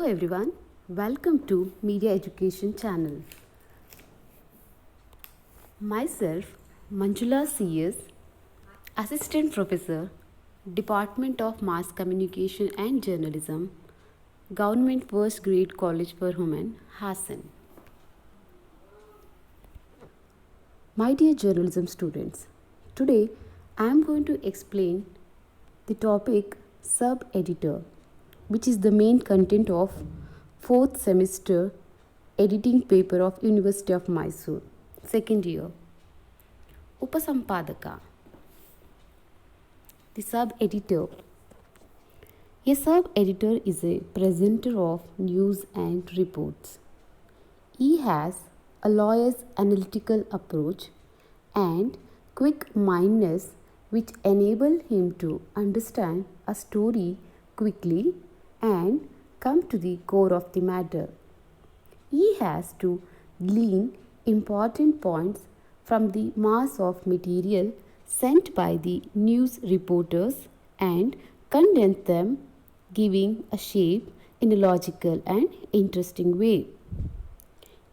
everyone, welcome to Media Education channel. Myself Manjula CS, Assistant Professor, Department of Mass Communication and Journalism, Government First Grade College for Women, Hassan. My dear journalism students, today I am going to explain the topic sub-editor, which is the main content of 4th semester editing paper of University of Mysore, second year. Upasampadaka, the sub-editor. A sub-editor is a presenter of news and reports. He has a lawyer's analytical approach and quick mindedness which enable him to understand a story quickly and come to the core of the matter. He has to glean important points from the mass of material sent by the news reporters and condense them, giving a shape in a logical and interesting way.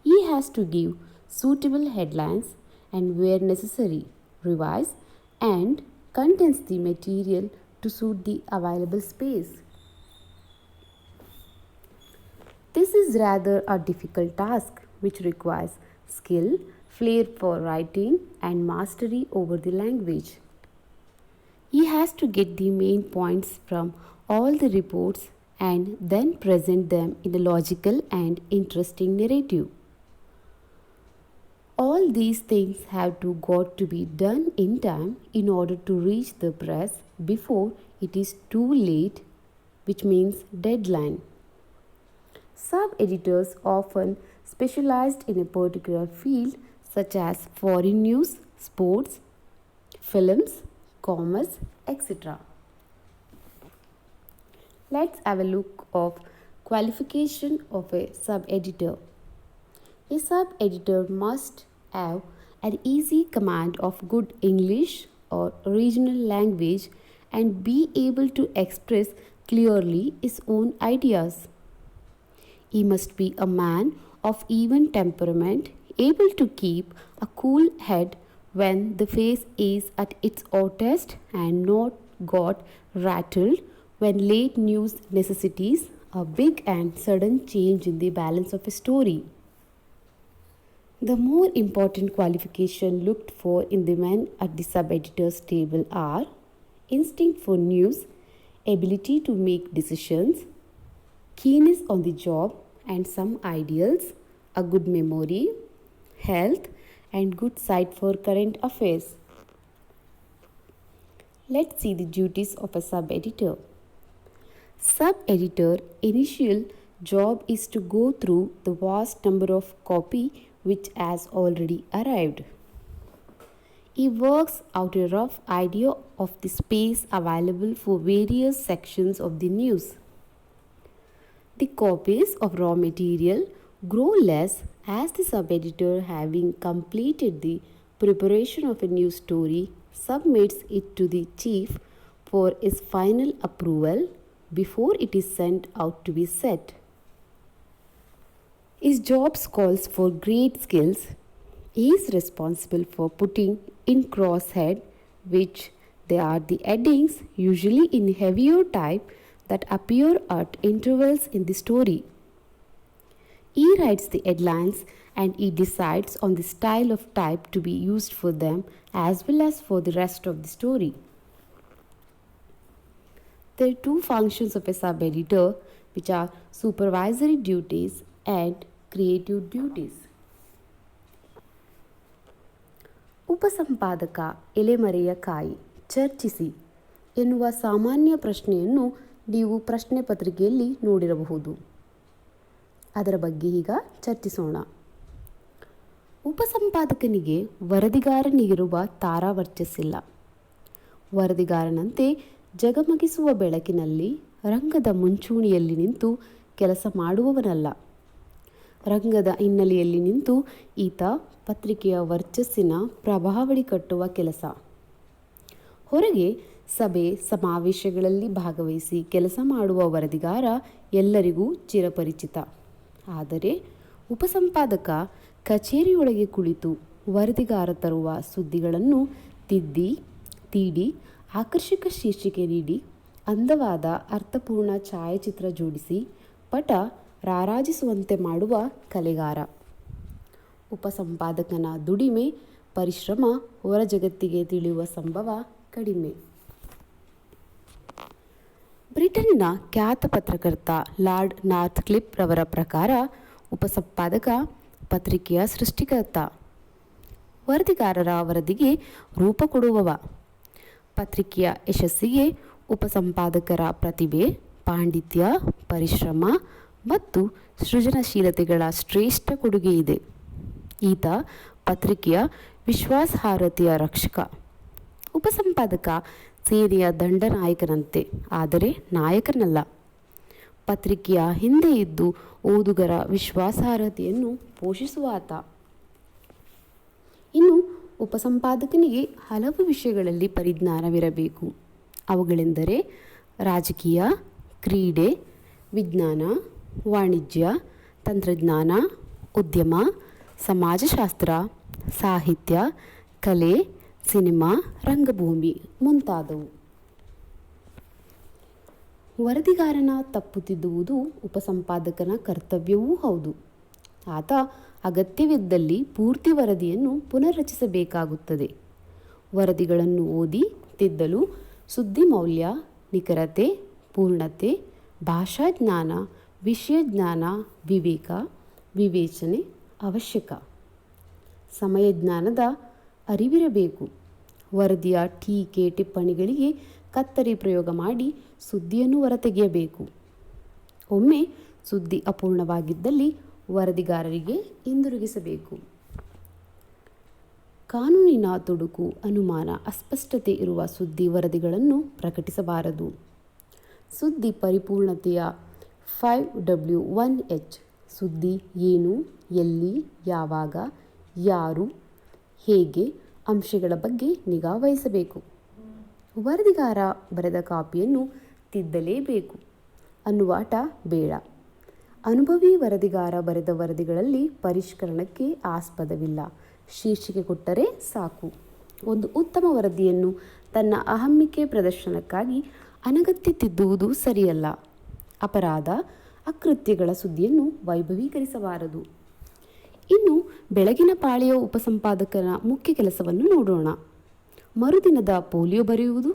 He has to give suitable headlines and, where necessary, revise and condense the material to suit the available space. This is rather a difficult task which requires skill, flair for writing, and mastery over the language. He has to get the main points from all the reports and then present them in a logical and interesting narrative. All these things have got to be done in time in order to reach the press before it is too late, which means deadline. Sub-editors often specialized in a particular field such as foreign news, sports, films, commerce, etc. Let's have a look of qualification of a sub-editor. A sub-editor must have an easy command of good English or regional language and be able to express clearly his own ideas. He must be a man of even temperament, able to keep a cool head when the face is at its hottest and not got rattled when late news necessitates a big and sudden change in the balance of a story. The more important qualification looked for in the men at the sub-editor's table are instinct for news, ability to make decisions, keenness on the job and some ideals, a good memory, health and good sight for current affairs. Let's see the duties of a sub-editor. Sub-editor initial job is to go through the vast number of copy which has already arrived. He works out a rough idea of the space available for various sections of the news. The copies of raw material grow less as the sub-editor, having completed the preparation of a news story, submits it to the chief for his final approval before it is sent out to be set. His job calls for great skills. He is responsible for putting in crosshead, which they are the headings usually in heavier type that appear at intervals in the story. He writes the headlines and he decides on the style of type to be used for them as well as for the rest of the story. There are two functions of a sub-editor, which are supervisory duties and creative duties. ಉಪಸಂಪಾದಕ ಎಲೆಮರೆಯ ಕಾಯಿ ಚರ್ಚಿಸಿ ಎನ್ನುವ ಸಾಮಾನ್ಯ ಪ್ರಶ್ನೆಯನ್ನು ನೀವು ಪ್ರಶ್ನೆ ಪತ್ರಿಕೆಯಲ್ಲಿ ನೋಡಿರಬಹುದು. ಅದರ ಬಗ್ಗೆ ಈಗ ಚರ್ಚಿಸೋಣ. ಉಪಸಂಪಾದಕನಿಗೆ ವರದಿಗಾರನಿಗಿರುವ ತಾರಾವರ್ಚಸ್ಸಿಲ್ಲ. ವರದಿಗಾರನಂತೆ ಜಗಮಗಿಸುವ ಬೆಳಕಿನಲ್ಲಿ ರಂಗದ ಮುಂಚೂಣಿಯಲ್ಲಿ ನಿಂತು ಕೆಲಸ ಮಾಡುವವನಲ್ಲ. ರಂಗದ ಹಿನ್ನೆಲೆಯಲ್ಲಿ ನಿಂತು ಈತ ಪತ್ರಿಕೆಯ ವರ್ಚಸ್ಸಿನ ಪ್ರಭಾವಳಿ ಕಟ್ಟುವ ಕೆಲಸ. ಹೊರಗೆ ಸಭೆ ಸಮಾವೇಶಗಳಲ್ಲಿ ಭಾಗವಹಿಸಿ ಕೆಲಸ ಮಾಡುವ ವರದಿಗಾರ ಎಲ್ಲರಿಗೂ ಚಿರಪರಿಚಿತ. ಆದರೆ ಉಪಸಂಪಾದಕ ಕಚೇರಿಯೊಳಗೆ ಕುಳಿತು ವರದಿಗಾರ ತರುವ ಸುದ್ದಿಗಳನ್ನು ತಿದ್ದಿ ತೀಡಿ ಆಕರ್ಷಕ ಶೀರ್ಷಿಕೆ ನೀಡಿ ಅಂದವಾದ ಅರ್ಥಪೂರ್ಣ ಛಾಯಾಚಿತ್ರ ಜೋಡಿಸಿ ಪಟ ರಾರಾಜಿಸುವಂತೆ ಮಾಡುವ ಕಲೆಗಾರ. ಉಪಸಂಪಾದಕನ ದುಡಿಮೆ ಪರಿಶ್ರಮ ಹೊರ ಜಗತ್ತಿಗೆ ತಿಳಿಯುವ ಸಂಭವ ಕಡಿಮೆ. ಬ್ರಿಟನ್ನ ಖ್ಯಾತ ಪತ್ರಕರ್ತ ಲಾರ್ಡ್ ನಾರ್ತ್ಕ್ಲಿಫ್ ರವರ ಪ್ರಕಾರ ಉಪಸಂಪಾದಕ ಪತ್ರಿಕೆಯ ಸೃಷ್ಟಿಕರ್ತ, ವರದಿಗಾರರ ವರದಿಗೆ ರೂಪ ಕೊಡುವವ. ಪತ್ರಿಕೆಯ ಯಶಸ್ಸಿಗೆ ಉಪಸಂಪಾದಕರ ಪ್ರತಿಭೆ, ಪಾಂಡಿತ್ಯ, ಪರಿಶ್ರಮ ಮತ್ತು ಸೃಜನಶೀಲತೆಗಳ ಶ್ರೇಷ್ಠ ಕೊಡುಗೆ ಇದೆ. ಈತ ಪತ್ರಿಕೆಯ ವಿಶ್ವಾಸಾರ್ಹತೆಯ ರಕ್ಷಕ. ಉಪಸಂಪಾದಕ ಸೇನೆಯ ದಂಡನಾಯಕನಂತೆ, ಆದರೆ ನಾಯಕನಲ್ಲ. ಪತ್ರಿಕೆಯ ಹಿಂದೆ ಇದ್ದು ಓದುಗರ ವಿಶ್ವಾಸಾರ್ಹತೆಯನ್ನು ಪೋಷಿಸುವ ಆತ. ಇನ್ನು ಉಪಸಂಪಾದಕನಿಗೆ ಹಲವು ವಿಷಯಗಳಲ್ಲಿ ಪರಿಜ್ಞಾನವಿರಬೇಕು. ಅವುಗಳೆಂದರೆ ರಾಜಕೀಯ, ಕ್ರೀಡೆ, ವಿಜ್ಞಾನ, ವಾಣಿಜ್ಯ, ತಂತ್ರಜ್ಞಾನ, ಉದ್ಯಮ, ಸಮಾಜಶಾಸ್ತ್ರ, ಸಾಹಿತ್ಯ, ಕಲೆ, ಸಿನಿಮಾ, ರಂಗಭೂಮಿ ಮುಂತಾದವು. ವರದಿಗಾರನ ತಪ್ಪು ತಿದ್ದುವುದು ಉಪಸಂಪಾದಕನ ಕರ್ತವ್ಯವೂ ಹೌದು. ಆತ ಅಗತ್ಯವಿದ್ದಲ್ಲಿ ಪೂರ್ತಿ ವರದಿಯನ್ನು ಪುನರ್ರಚಿಸಬೇಕಾಗುತ್ತದೆ. ವರದಿಗಳನ್ನು ಓದಿ ತಿದ್ದಲು ಸುದ್ದಿ ಮೌಲ್ಯ, ನಿಖರತೆ, ಪೂರ್ಣತೆ, ಭಾಷಾಜ್ಞಾನ, ವಿಷಯಜ್ಞಾನ, ವಿವೇಕ, ವಿವೇಚನೆ ಅವಶ್ಯಕ. ಸಮಯಜ್ಞಾನದ ಅರಿವಿರಬೇಕು. ವರದಿಯ ಟೀಕೆ ಟಿಪ್ಪಣಿಗಳಿಗೆ ಕತ್ತರಿ ಪ್ರಯೋಗ ಮಾಡಿ ಸುದ್ದಿಯನ್ನು ಹೊರತೆಗೆಯಬೇಕು. ಒಮ್ಮೆ ಸುದ್ದಿ ಅಪೂರ್ಣವಾಗಿದ್ದಲ್ಲಿ ವರದಿಗಾರರಿಗೆ ಹಿಂದಿರುಗಿಸಬೇಕು. ಕಾನೂನಿನ ತೊಡಕು, ಅನುಮಾನ, ಅಸ್ಪಷ್ಟತೆ ಇರುವ ಸುದ್ದಿ ವರದಿಗಳನ್ನು ಪ್ರಕಟಿಸಬಾರದು. ಸುದ್ದಿ ಪರಿಪೂರ್ಣತೆಯ 5W1H ಸುದ್ದಿ ಏನು, ಎಲ್ಲಿ, ಯಾವಾಗ, ಯಾರು, ಹೇಗೆ ಅಂಶಗಳ ಬಗ್ಗೆ ನಿಗಾ ವಹಿಸಬೇಕು. ವರದಿಗಾರ ಬರೆದ ಕಾಪಿಯನ್ನು ತಿದ್ದಲೇಬೇಕು ಅನ್ನುವಾಟ ಬೇಡ. ಅನುಭವಿ ವರದಿಗಾರ ಬರೆದ ವರದಿಗಳಲ್ಲಿ ಪರಿಷ್ಕರಣಕ್ಕೆ ಆಸ್ಪದವಿಲ್ಲ. ಶೀರ್ಷಿಕೆ ಕೊಟ್ಟರೆ ಸಾಕು. ಒಂದು ಉತ್ತಮ ವರದಿಯನ್ನು ತನ್ನ ಅಹಮ್ಮಿಕೆ ಪ್ರದರ್ಶನಕ್ಕಾಗಿ ಅನಗತ್ಯ ತಿದ್ದುವುದು ಸರಿಯಲ್ಲ. ಅಪರಾಧ, ಅಕೃತ್ಯಗಳ ಸುದ್ದಿಯನ್ನು ವೈಭವೀಕರಿಸಬಾರದು. ಇನ್ನು ಬೆಳಗಿನ ಪಾಳಿಯ ಉಪಸಂಪಾದಕನ ಮುಖ್ಯ ಕೆಲಸವನ್ನು ನೋಡೋಣ. ಮರುದಿನದ ಪೋಲಿಯೋ ಬರೆಯುವುದು.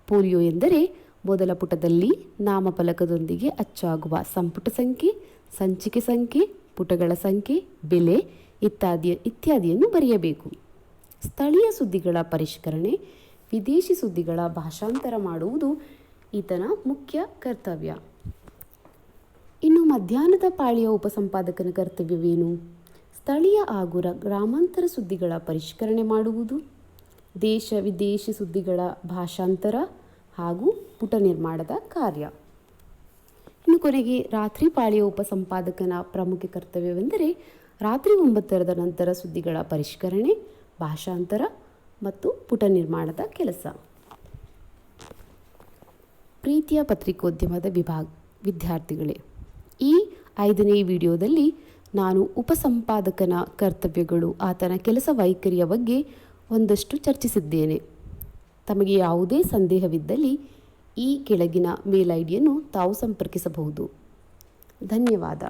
ಪೋಲಿಯೋ ಎಂದರೆ ಮೊದಲ ಪುಟದಲ್ಲಿ ನಾಮಫಲಕದೊಂದಿಗೆ ಅಚ್ಚಾಗುವ ಸಂಪುಟ ಸಂಖ್ಯೆ, ಸಂಚಿಕೆ ಸಂಖ್ಯೆ, ಪುಟಗಳ ಸಂಖ್ಯೆ, ಬೆಲೆ ಇತ್ಯಾದಿಯನ್ನು ಬರೆಯಬೇಕು. ಸ್ಥಳೀಯ ಸುದ್ದಿಗಳ ಪರಿಷ್ಕರಣೆ, ವಿದೇಶಿ ಸುದ್ದಿಗಳ ಭಾಷಾಂತರ ಮಾಡುವುದು ಈತನ ಮುಖ್ಯ ಕರ್ತವ್ಯ. ಇನ್ನು ಮಧ್ಯಾಹ್ನದ ಪಾಳಿಯ ಉಪಸಂಪಾದಕನ ಕರ್ತವ್ಯವೇನು? ಸ್ಥಳೀಯ ಹಾಗೂ ಗ್ರಾಮಾಂತರ ಸುದ್ದಿಗಳ ಪರಿಷ್ಕರಣೆ ಮಾಡುವುದು, ದೇಶ ವಿದೇಶಿ ಸುದ್ದಿಗಳ ಭಾಷಾಂತರ ಹಾಗೂ ಪುಟ ನಿರ್ಮಾಣದ ಕಾರ್ಯ. ಇನ್ನು ಕೊನೆಗೆ ರಾತ್ರಿ ಪಾಳಿಯ ಉಪಸಂಪಾದಕನ ಪ್ರಮುಖ ಕರ್ತವ್ಯವೆಂದರೆ ರಾತ್ರಿ 9 ನಂತರ ಸುದ್ದಿಗಳ ಪರಿಷ್ಕರಣೆ, ಭಾಷಾಂತರ ಮತ್ತು ಪುಟ ನಿರ್ಮಾಣದ ಕೆಲಸ. ಪ್ರೀತಿಯ ಪತ್ರಿಕೋದ್ಯಮದ ವಿದ್ಯಾರ್ಥಿಗಳೇ, ಈ 5ನೇ ವಿಡಿಯೋದಲ್ಲಿ ನಾನು ಉಪಸಂಪಾದಕನ ಕರ್ತವ್ಯಗಳು, ಆತನ ಕೆಲಸ ವೈಖರಿಯ ಬಗ್ಗೆ ಒಂದಷ್ಟು ಚರ್ಚಿಸಿದ್ದೇನೆ. ತಮಗೆ ಯಾವುದೇ ಸಂದೇಹವಿದ್ದಲ್ಲಿ ಈ ಕೆಳಗಿನ ಮೇಲ್ ಐಡಿಯನ್ನು ತಾವು ಸಂಪರ್ಕಿಸಬಹುದು. ಧನ್ಯವಾದ.